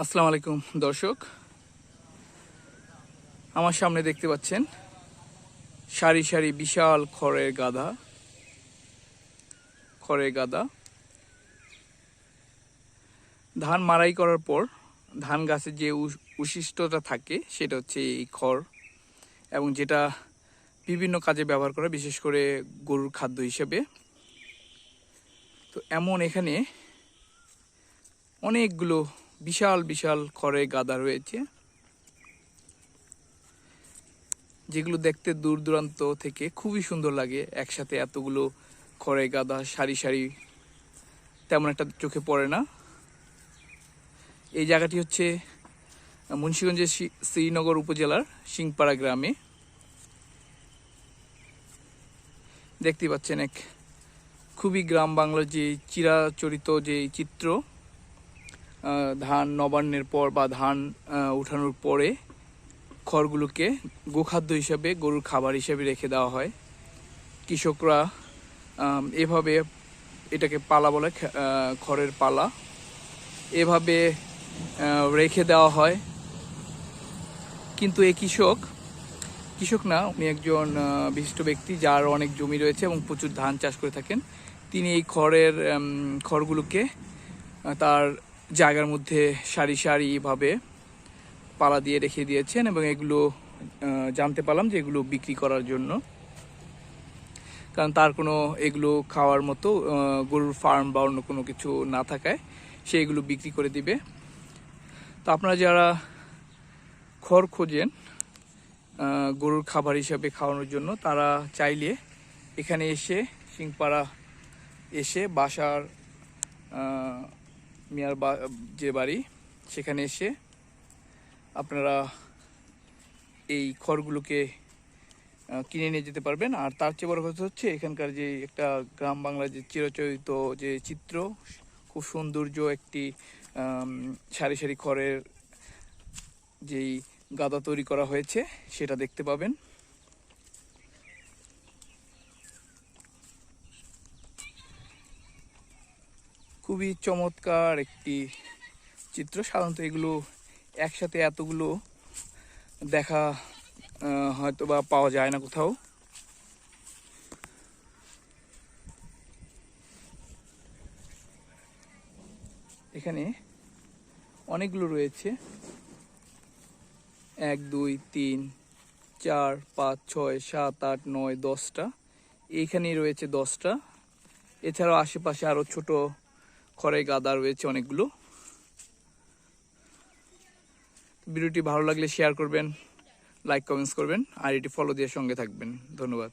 আসসালামু আলাইকুম দর্শক, আমার সামনে দেখতে পাচ্ছেন সারি সারি বিশাল খড়ের গাদা। ধান মাড়াই করার পর ধান গাছের যে উশিষ্টটা থাকে সেটা হচ্ছে এই খড়, এবং যেটা বিভিন্ন কাজে ব্যবহার করা, বিশেষ করে গরুর খাদ্য হিসেবে। তো এমন এখানে অনেকগুলো বিশাল বিশাল খড়ের গাদা রয়েছে, যেগুলো দেখতে দূর দূরান্ত থেকে খুবই সুন্দর লাগে। একসাথে এতগুলো খড়ের গাদা সারি সারি তেমন একটা চোখে পড়ে না। এই জায়গাটি হচ্ছে মুন্সিগঞ্জের শ্রীনগর উপজেলার সিংপাড়া গ্রামে। দেখতে পাচ্ছেন এক খুবই গ্রাম বাংলার যে চিরাচরিত যে চিত্র, ধান নবান্নের পর বা ধান উঠানোর পরে খড়গুলোকে গোখাদ্য হিসাবে, গরুর খাবার হিসাবে রেখে দেওয়া হয়। কৃষকরা এভাবে, এটাকে পালা বলে, খড়ের পালা, এভাবে রেখে দেওয়া হয়। কিন্তু এই কৃষক না, উনি একজন বিশিষ্ট ব্যক্তি যার অনেক জমি রয়েছে এবং প্রচুর ধান চাষ করে থাকেন। তিনি এই খড়গুলোকে তার জায়গার মধ্যে সারি সারিভাবে পালা দিয়ে রেখে দিয়েছেন, এবং এগুলো জানতে পারলাম যে এগুলো বিক্রি করার জন্য, কারণ তার কোনো এগুলো খাওয়ার মতো গরুর ফার্ম বা অন্য কোনো কিছু না থাকায় সে এগুলো বিক্রি করে দিবে। তো আপনারা যারা খড় খোঁজেন গরুর খাবার হিসাবে খাওয়ানোর জন্য, তারা চাইলে এখানে এসে, সিংপাড়া এসে, বাসার মিয়ার যে বাড়ি, সেখানে এসে আপনারা এই খড়গুলোকে কিনে নিয়ে যেতে পারবেন। আর তার চেয়ে বড় কথা হচ্ছে, এখানকার যে একটা গ্রাম বাংলার যে চিরাচরিত যে চিত্র, খুব সৌন্দর্য একটি সারি সারি খড়ের যেই গাদা তৈরি করা হয়েছে সেটা দেখতে পাবেন। খুবই চমৎকার একটি চিত্র। সাধারণত এগুলো একসাথে এতগুলো দেখা হয়তো বা পাওয়া যায় না কোথাও। এখানে অনেকগুলো রয়েছে, 1 2 3 4 5 6 7 8 9 10টা। এইখানেই রয়েছে 10টা। এছাড়াও আশেপাশে আরো ছোট খড়ের গাদা রয়েছে অনেকগুলো। ভিডিওটি ভালো লাগলে শেয়ার করবেন, লাইক কমেন্টস করবেন, আর এটি ফলো দিয়ে সঙ্গে থাকবেন। ধন্যবাদ।